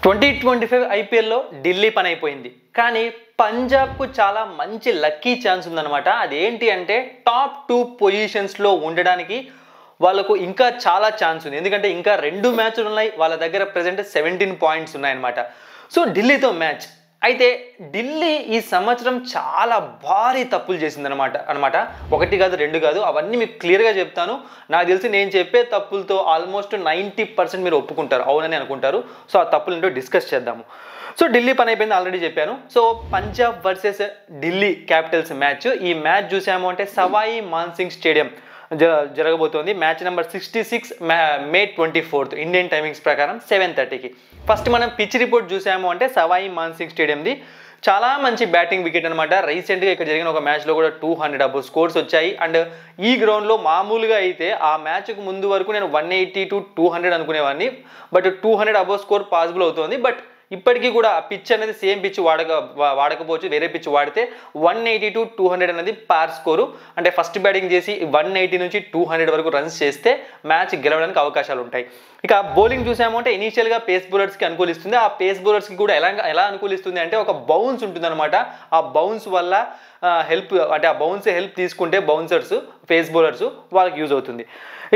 2025 ఐపీఎల్లో ఢిల్లీ పని అయిపోయింది. కానీ పంజాబ్కు చాలా మంచి లక్కీ ఛాన్స్ ఉందన్నమాట. అదేంటి అంటే టాప్ 2 పొజిషన్స్లో ఉండడానికి వాళ్ళకు ఇంకా చాలా ఛాన్స్ ఉంది. ఎందుకంటే ఇంకా 2 మ్యాచ్లు ఉన్నాయి. వాళ్ళ దగ్గర ప్రెజెంట్ 17 పాయింట్స్ ఉన్నాయన్నమాట. సో ఢిల్లీతో మ్యాచ్ అయితే ఢిల్లీ ఈ సంవత్సరం చాలా భారీ తప్పులు చేసిందనమాట. ఒకటి కాదు, 2 కాదు, అవన్నీ మీకు క్లియర్గా చెప్తాను. నాకు తెలిసి నేను చెప్పే తప్పులతో ఆల్మోస్ట్ 90% మీరు ఒప్పుకుంటారు, అవునని అనుకుంటారు. సో ఆ తప్పులు ఏంటో డిస్కస్ చేద్దాము. సో ఢిల్లీ పని అయిపోయింది, ఆల్రెడీ చెప్పాను. So Punjab versus Delhi Capitals match. ఈ మ్యాచ్ చూసాము అంటే సవాయి మాన్సింగ్ స్టేడియం జరగబోతోంది. మ్యాచ్ నెంబర్ 66 మే 24 ఇండియన్ టైమింగ్స్ ప్రకారం 7:30కి. ఫస్ట్ మనం పిచ్ రిపోర్ట్ చూసాము అంటే సవాయి మాన్సింగ్ స్టేడియంది చాలా మంచి బ్యాటింగ్ వికెట్ అనమాట. రీసెంట్గా ఇక్కడ జరిగిన ఒక మ్యాచ్లో కూడా 200 అబోవ్ స్కోర్స్ వచ్చాయి. అండ్ ఈ గ్రౌండ్లో మామూలుగా అయితే ఆ మ్యాచ్కు ముందు వరకు నేను 180 to 200 అనుకునేవాడిని. బట్ 200 అబోవ్ స్కోర్ పాసిబుల్ అవుతుంది. బట్ ఇప్పటికీ కూడా ఆ పిచ్ అనేది సేమ్ పిచ్ వాడకపోవచ్చు, వేరే పిచ్ వాడితే 180 to 200 అనేది పార్ స్కోరు. అంటే ఫస్ట్ బ్యాటింగ్ చేసి 180 నుంచి 200 వరకు రన్స్ చేస్తే మ్యాచ్ గెలవడానికి అవకాశాలు ఉంటాయి. ఇక బౌలింగ్ చూసాము అంటే ఇనీషియల్గా పేస్ బౌలర్స్కి అనుకూలిస్తుంది. ఆ పేస్ బౌలర్స్కి కూడా ఎలా అనుకూలిస్తుంది అంటే ఒక బౌన్స్ ఉంటుంది అనమాట. ఆ బౌన్స్ వల్ల హెల్ప్, అంటే ఆ బౌన్స్ హెల్ప్ తీసుకుంటే బౌన్సర్స్, పేస్ బౌలర్స్ వాళ్ళకి యూజ్ అవుతుంది.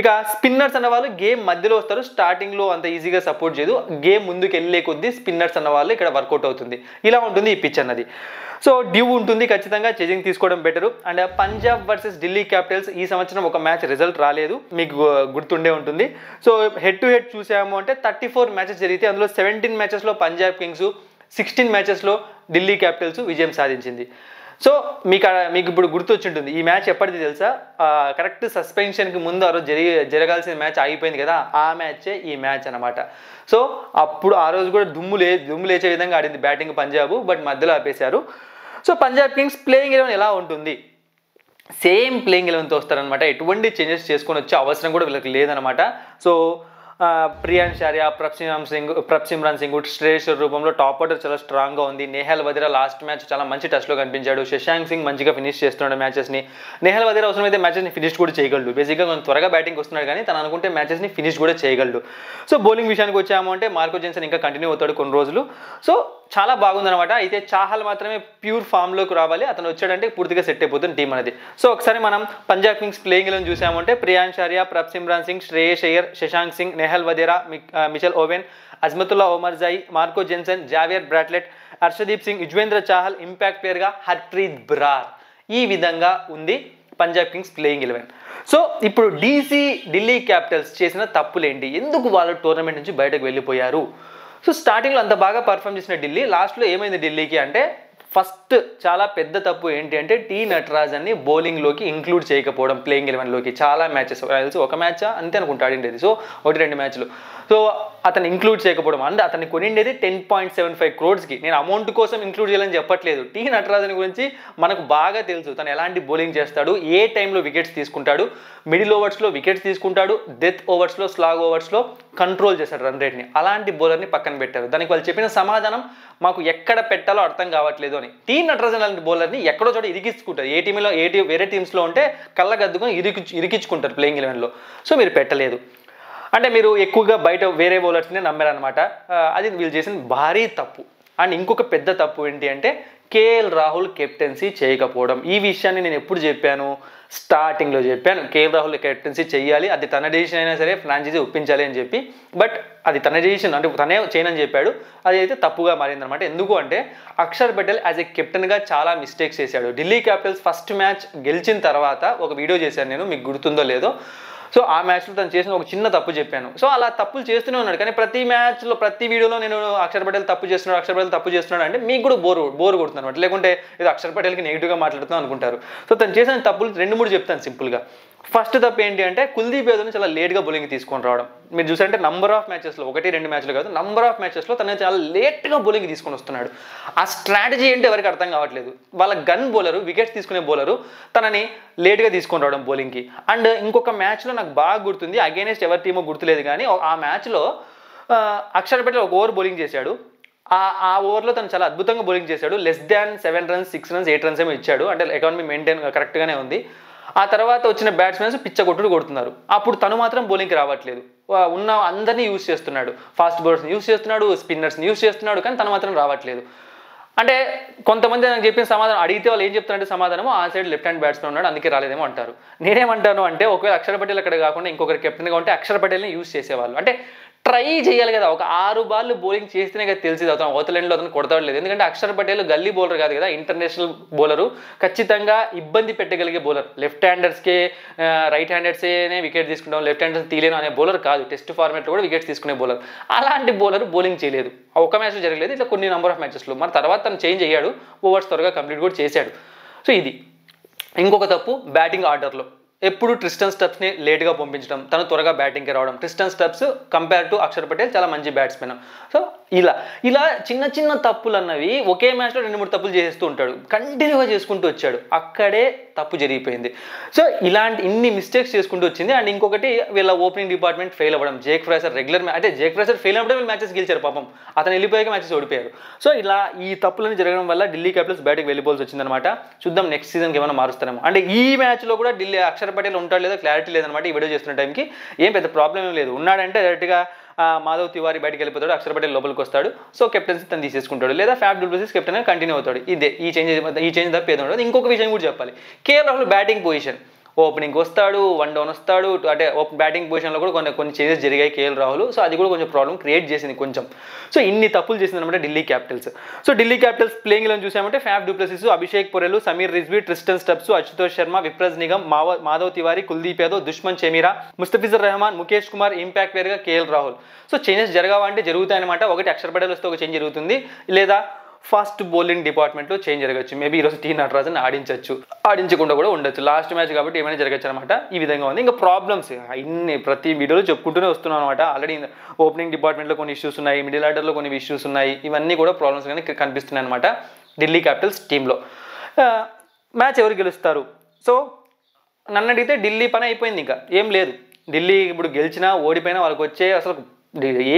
ఇక స్పిన్నర్స్ అన్న వాళ్ళు గేమ్ మధ్యలో వస్తారు. స్టార్టింగ్లో అంత ఈజీగా సపోర్ట్ చేయదు. గేమ్ ముందుకు వెళ్ళే కొద్దీ స్పిన్నర్స్ అన్న వాళ్ళు ఇక్కడ వర్కౌట్ అవుతుంది. ఇలా ఉంటుంది ఈ పిచ్ అన్నది. సో డ్యూ ఉంటుంది, ఖచ్చితంగా చేజింగ్ తీసుకోవడం better. And Punjab versus Delhi Capitals ఈ సంవత్సరం ఒక మ్యాచ్ రిజల్ట్ రాలేదు, మీకు గుర్తుండే ఉంటుంది. సో హెడ్ టు హెడ్ చూసాము అంటే 34 మ్యాచెస్ జరిగితే అందులో 17 మ్యాచెస్లో పంజాబ్ కింగ్స్, 16 మ్యాచెస్లో ఢిల్లీ క్యాపిటల్స్ విజయం సాధించింది. సో మీకు ఇప్పుడు గుర్తొచ్చింటుంది ఈ మ్యాచ్ ఎప్పటిది తెలుసా? కరెక్ట్ సస్పెన్షన్కి ముందు ఆ రోజు జరగాల్సిన మ్యాచ్ ఆగిపోయింది కదా, ఆ మ్యాచే ఈ మ్యాచ్ అనమాట. సో అప్పుడు ఆ రోజు కూడా దుమ్ము లేచే విధంగా ఆడింది బ్యాటింగ్ పంజాబ్, బట్ మధ్యలో ఆపేశారు. సో పంజాబ్ కింగ్స్ ప్లేయింగ్ 11 ఎలా ఉంటుంది? సేమ్ ప్లేయింగ్ 11తో వస్తారనమాట. ఎటువంటి చేంజెస్ చేసుకొని వచ్చే అవసరం కూడా వీళ్ళకి లేదనమాట. సో ప్రియాంష్ ఆర్యా, ప్రప్సిమ్రాన్ సింగ్ శ్రేయస్వర్ రూపంలో టాప్ ఆర్డర్ చాలా స్ట్రాంగ్గా ఉంది. నేహల్ వదిరా లాస్ట్ మ్యాచ్ చాలా మంచి టచ్లో కనిపించాడు. శశాంక్ సింగ్ మంచిగా ఫినిష్ చేస్తున్నాడు మ్యాచెస్ని. నేహల్ వదిరా అవసరమైతే మ్యాచెస్ని ఫినిష్ కూడా చేయగలడు. బేసిక్గా కొంచెం త్వరగా బ్యాటింగ్ వస్తున్నాడు, కానీ తను అనుకుంటే మ్యాచెస్ని ఫినిష్ కూడా చేయగలడు. సో బౌలింగ్ విషయానికి వచ్చాము అంటే మార్కో జెన్సన్ ఇంకా కంటిన్యూ అవుతాడు కొన్ని రోజులు. సో చాలా బాగుందనమాట. అయితే చాహల్ మాత్రమే ప్యూర్ ఫామ్లోకి రావాలి. అతను వచ్చాడంటే పూర్తిగా సెట్ అయిపోతుంది టీం అనేది. సో ఒకసారి మనం పంజాబ్ కింగ్స్ ప్లేయింగ్ 11 చూసామంటే Priyansh Arya, Prabhsimran Singh, Shreyas Iyer, Shashank Singh, Nehal Wadhera, Mitchell Owen, Azmatullah Omarzai, Marco Jansen, Xavier Bartlett, Harshdeep Singh, Yuzvendra Chahal, impact ప్లేయర్గా హర్ప్రీత్ బ్రార్. ఈ విధంగా ఉంది పంజాబ్ కింగ్స్ ప్లేయింగ్ 11. సో ఇప్పుడు ఢిల్లీ క్యాపిటల్స్ చేసిన తప్పులేంటి, ఎందుకు వాళ్ళు టోర్నమెంట్ నుంచి బయటకు వెళ్ళిపోయారు? సో స్టార్టింగ్లో అంత బాగా పర్ఫామ్ చేసిన ఢిల్లీ లాస్ట్లో ఏమైంది ఢిల్లీకి అంటే, ఫస్ట్ చాలా పెద్ద తప్పు ఏంటి అంటే టీ నటరాజన్ని బౌలింగ్లోకి ఇంక్లూడ్ చేయకపోవడం ప్లేయింగ్ 11లోకి. చాలా మ్యాచెస్ తెలిసి ఒక మ్యాచ్ అంతే అనుకుంటా ఆడిండేది. సో 1-2 మ్యాచ్లు. సో అతను ఇంక్లూడ్ చేయకపోవడం అండ్ అతన్ని కొనిండేది 10.75 crores. నేను అమౌంట్ కోసం ఇంక్లూడ్ చేయాలని చెప్పట్లేదు. టీ నటరాజన్ గురించి మనకు బాగా తెలుసు. తను ఎలాంటి బౌలింగ్ చేస్తాడు, ఏ టైంలో వికెట్స్ తీసుకుంటాడు, మిడిల్ ఓవర్స్లో వికెట్స్ తీసుకుంటాడు, డెత్ ఓవర్స్లో, స్లాగ్ ఓవర్స్లో కంట్రోల్ చేస్తాడు రన్ రేట్ని. అలాంటి బౌలర్ని పక్కన పెట్టారు. దానికి వాళ్ళు చెప్పిన సమాధానం మాకు ఎక్కడ పెట్టాలో అర్థం కావట్లేదు అని. టీ నటరాజన్ లాంటి బౌలర్ని ఎక్కడో చోట ఇరికించుకుంటారు. ఏ టీంలో వేరే టీమ్స్లో ఉంటే కళ్ళగద్దుకొని ఇరికించుకుంటారు ప్లేయింగ్ 11లో. సో మీరు పెట్టలేదు అంటే మీరు ఎక్కువగా బయట వేరే బౌలర్స్ని నమ్మారనమాట. అది వీళ్ళు చేసిన భారీ తప్పు. అండ్ ఇంకొక పెద్ద తప్పు ఏంటి అంటే కేఎల్ రాహుల్ కెప్టెన్సీ చేయకపోవడం. ఈ విషయాన్ని నేను ఎప్పుడు చెప్పాను? స్టార్టింగ్లో చెప్పాను. కేఎల్ రాహుల్ కెప్టెన్సీ చేయాలి, అది తన డెసిషన్ అయినా సరే ఫ్రాంచైజీ ఒప్పించాలి అని చెప్పి. బట్ అది తన డెసిషన్, అంటే తనే చేయనని చెప్పాడు. అది అయితే తప్పుగా మారిందనమాట. ఎందుకు అంటే అక్షర్ పటేల్ యాజ్ ఎ కెప్టెన్గా చాలా మిస్టేక్స్ చేశాడు. ఢిల్లీ క్యాపిటల్స్ ఫస్ట్ మ్యాచ్ గెలిచిన తర్వాత ఒక వీడియో చేశాను నేను, మీకు గుర్తుందో లేదో. సో ఆ మ్యాచ్లో తను చేసిన ఒక చిన్న తప్పు చెప్పాను. సో అలా తప్పులు చేస్తూనే ఉన్నాడు. కానీ ప్రతి మ్యాచ్లో, ప్రతి వీడియోలో నేను అక్షర్ పటేల్ తప్పు చేస్తున్నాడు అంటే మీకు కూడా బోర్ కొడుతుంది అనమాట. లేకుంటే ఇది అక్షర్ పటేల్కి నెగిటివ్గా మాట్లాడుతున్నాం అనుకుంటారు. సో తను చేసిన తప్పులు 2-3 చెప్తాను సింపుల్గా. ఫస్ట్ తప్పు ఏంటి అంటే కుల్దీప్ యాదవ్ని చాలా లేట్గా బౌలింగ్ తీసుకొని రావడం. మీరు చూసారంటే నంబర్ ఆఫ్ మ్యాచెస్లో, 1-2 మ్యాచ్లు కాదు, నంబర్ ఆఫ్ మ్యాచెస్లో తను చాలా లేట్గా బౌలింగ్ తీసుకొని వస్తున్నాడు. ఆ స్ట్రాటజీ ఏంటి ఎవరికి అర్థం కావట్లేదు. వాళ్ళ గన్ బౌలరు, వికెట్స్ తీసుకునే బౌలరు తనని లేట్గా తీసుకొని రావడం బౌలింగ్కి. అండ్ ఇంకొక మ్యాచ్లో నాకు బాగా గుర్తుంది, అగైనెస్ట్ ఎవరి టీమో గుర్తులేదు, కానీ ఆ మ్యాచ్లో అక్షర్ పటేల్ ఒక ఓవర్ బౌలింగ్ చేశాడు. ఆ ఓవర్లో తను చాలా అద్భుతంగా బౌలింగ్ చేశాడు. less than 7 runs, 6 runs, 8 runs ఏమో ఇచ్చాడు. అంటే ఎకానమీ మెయింటైన్ కరెక్ట్గానే ఉంది. ఆ తర్వాత వచ్చిన బ్యాట్స్మెన్స్ పిచ్చగొట్టుడు కొడుతున్నారు. అప్పుడు తను మాత్రం బౌలింగ్కి రావట్లేదు. ఉన్న అందరినీ యూజ్ చేస్తున్నాడు, ఫాస్ట్ బౌలర్స్ని యూజ్ చేస్తున్నాడు, స్పిన్నర్స్ని యూజ్ చేస్తున్నాడు, కానీ తను మాత్రం రావట్లేదు. అంటే కొంతమంది నాకు చెప్పిన సమాధానం అడిగితే వాళ్ళు ఏం చెప్తారంటే సమాధానము ఆ సైడ్ లెఫ్ట్ హ్యాండ్ బ్యాట్స్మెన్ ఉన్నాడు అందుకే రాలేదేమో అంటారు. నేనేమంటాను అంటే ఒకవేళ అక్షర్ పటేల్ అక్కడ కాకుండా ఇంకొకరు కెప్టెన్గా ఉంటే అక్షర్ పటేల్ని యూజ్ చేసేవాళ్ళు. అంటే ట్రై చేయాలి కదా, ఒక 6 బాల్ బౌలింగ్ చేస్తేనే కదా తెలిసింది అతను అవతల ఎండ్లో అతను కొడతాడు లేదు. ఎందుకంటే అక్షర్ పటేల్ గల్లీ బౌలర్ కాదు కదా, ఇంటర్నేషనల్ బౌలరు, ఖచ్చితంగా ఇబ్బంది పెట్టగలిగే బౌలర్. లెఫ్ట్ హ్యాండర్స్కే రైట్ హ్యాండర్స్నే వికెట్ తీసుకుంటాం, లెఫ్ట్ హ్యాండర్స్ తీయలేను అనే బౌలర్ కాదు. టెస్ట్ ఫార్మాట్లో కూడా వికెట్స్ తీసుకునే బౌలర్. అలాంటి బౌలర్ బౌలింగ్ చేయలేదు, ఒక మ్యాచ్ జరగలేదు, ఇట్లా కొన్ని నెంబర్ ఆఫ్ మ్యాచెస్లో. మరి తర్వాత తను చేంజ్ అయ్యాడు, ఓవర్స్ త్వరగా కంప్లీట్ కూడా చేశాడు. సో ఇది ఇంకొక తప్పు బ్యాటింగ్ ఆర్డర్లో. ఎప్పుడు ట్రిస్టన్ స్టబ్స్ని లేట్గా పంపించడం, తను త్వరగా బ్యాటింగ్కి రావడం. Tristan Stubbs compare to Akshar Patel చాలా మంచి బ్యాట్స్మెన్. సో ఇలా చిన్న చిన్న తప్పులు అన్నవి ఒకే మ్యాచ్లో 2-3 తప్పులు చేస్తూ ఉంటాడు, కంటిన్యూగా చేసుకుంటూ వచ్చాడు, అక్కడే తప్పు జరిగిపోయింది. సో ఇన్ని మిస్టేక్స్ చేసుకుంటూ వచ్చింది. అండ్ ఇంకొకటి వీళ్ళ ఓపెనింగ్ డిపార్ట్మెంట్ ఫెయిల్ అవ్వడం. Jake Fraser Jake Fraser fail అవ్వడం వీళ్ళు మ్యాచెస్ గెలిచారు పాపం, అతను వెళ్ళిపోయాక మ్యాచెస్ ఓడిపోయారు. సో ఈ తప్పులన్నీ జరగడం వల్ల ఢిల్లీ క్యాపిటల్స్ బయటకు వెళ్ళిపోవాల్సి వచ్చిందనమాట. చూద్దాం నెక్స్ట్ సీజన్కి ఏమైనా మారుస్తారేమో. అంటే ఈ మ్యాచ్లో కూడా అక్షర్ పటేల్ ఉంటాడు లేదో క్లారిటీ లేదనమాట. ఈ వీడియో చేస్తున్న టైంకి ఏం పెద్ద ప్రాబ్లం ఏం లేదు. ఉన్నాడంటే డైరెక్ట్గా మాధవ్ తివారీ బయటకు వెళ్ళిపోతాడు, అక్షర్ పటేల్ లోపలికి వస్తాడు. సో కెప్టెన్సీ తను తీసేసుకుంటాడు, లేదా ఫ్యాఫ్ డు ప్లెసిస్ కెప్టెన్గా కంటిన్యూ అవుతాడు. ఈ చేంజ్ తప్ప ఏదో ఉండదు. ఇంకొక విషయం కూడా చెప్పాలి, కేఎల్ రాహుల్ బ్యాటింగ్ పొజిషన్. ఓపెనింగ్కి వస్తాడు, 1 డౌన్ వస్తాడు, అంటే బ్యాటింగ్ పొజిషన్లో కూడా కొన్ని చేంజెస్ జరిగాయి కేఎల్ రాహుల్. సో అది కూడా కొంచెం ప్రాబ్లం క్రియేట్ చేసింది కొంచెం. సో ఇన్ని తప్పులు చేసింది అనమాట Delhi capitals. So Delhi capitals playing లో చూసామంటే Faf du Plessis, Abhishek Porel, Sameer Rizvi, Tristan Stubbs, Ashutosh Sharma, Vipraj Nigam, Madhav Tiwari, Kuldeep Yadav, Dushmantha Chameera, Mustafizur Rahman, Mukesh Kumar, impact ప్లేయర్గా కేఎల్ రాహుల్. సో చేంజెస్ జరగాలంటే జరుగుతాయన్నమాట. ఒకటి అక్షర్ పటేల్ వస్తే ఒక చేంజ్ జరుగుతుంది, లేదా ఫాస్ట్ బౌలింగ్ డిపార్ట్మెంట్లో చేంజ్ జరగచ్చు. మేబీ ఈరోజు టీ నటరాజన్ ఆడించకుండా కూడా ఉండొచ్చు. లాస్ట్ మ్యాచ్ కాబట్టి ఏమైనా జరగచ్చు అనమాట. ఈ విధంగా ఉంది. ఇంకా ప్రాబ్లమ్స్ ప్రతి వీడియోలో చెప్పుకుంటూనే వస్తున్నాం అనమాట. ఆల్రెడీ ఓపెనింగ్ డిపార్ట్మెంట్లో కొన్ని ఇష్యూస్ ఉన్నాయి, మిడిల్ ఆర్డర్లో కొన్ని ఇష్యూస్ ఉన్నాయి. ఇవన్నీ కూడా ప్రాబ్లమ్స్ కానీ కనిపిస్తున్నాయి అనమాట ఢిల్లీ క్యాపిటల్స్ టీంలో. మ్యాచ్ ఎవరు గెలుస్తారు? సో నన్ను అడిగితే ఢిల్లీ పని అయిపోయింది, ఇంకా ఏం లేదు. ఢిల్లీ ఇప్పుడు గెలిచినా ఓడిపోయినా వాళ్ళకి వచ్చే అసలు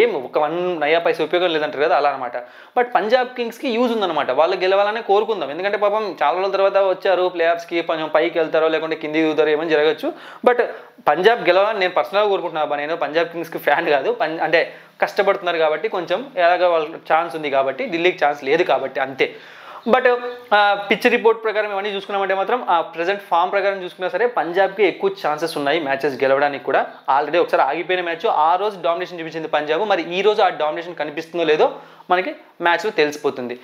ఏం ఒక 1 నయా పైసా ఉపయోగం లేదంటారు కదా, అలా అనమాట. బట్ పంజాబ్ కింగ్స్కి యూజ్ ఉందన్నమాట, వాళ్ళు గెలవాలనే కోరుకుందాం. ఎందుకంటే పాపం చాలా రోజుల తర్వాత వచ్చారు ప్లే ఆఫ్స్కి, కొంచెం పైకి వెళ్తారో లేకుంటే కిందికి దిగుతారో ఏమని జరగచ్చు. బట్ పంజాబ్ గెలవాలని నేను పర్సనల్గా కోరుకుంటున్నాను. నేను పంజాబ్ కింగ్స్కి ఫ్యాన్ కాదు, అంటే కష్టపడుతున్నారు కాబట్టి కొంచెం ఎలాగ వాళ్ళకి ఛాన్స్ ఉంది కాబట్టి, ఢిల్లీకి ఛాన్స్ లేదు కాబట్టి అంతే. బట్ పిచ్ రిపోర్ట్ ప్రకారం ఇవన్నీ చూసుకున్నామంటే మాత్రం ఆ ప్రెజెంట్ ఫామ్ ప్రకారం చూసుకున్నా సరే పంజాబ్కి ఎక్కువ ఛాన్సెస్ ఉన్నాయి మ్యాచెస్ గెలవడానికి కూడా. ఆల్రెడీ ఒకసారి ఆగిపోయిన మ్యాచ్ ఆ రోజు డామినేషన్ చూపించింది పంజాబ్, మరి ఈ రోజు ఆ డామినేషన్ కనిపిస్తుందో లేదో మనకి మ్యాచ్లో తెలిసిపోతుంది.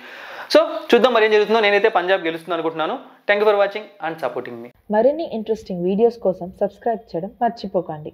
సో చూద్దాం మరి ఏం జరుగుతుందో. నేనైతే పంజాబ్ గెలుస్తుంది అనుకుంటున్నాను. Thank you for watching and supporting మీ. మరిన్ని ఇంట్రెస్టింగ్ వీడియోస్ కోసం సబ్స్క్రైబ్ చేయడం మర్చిపోకండి.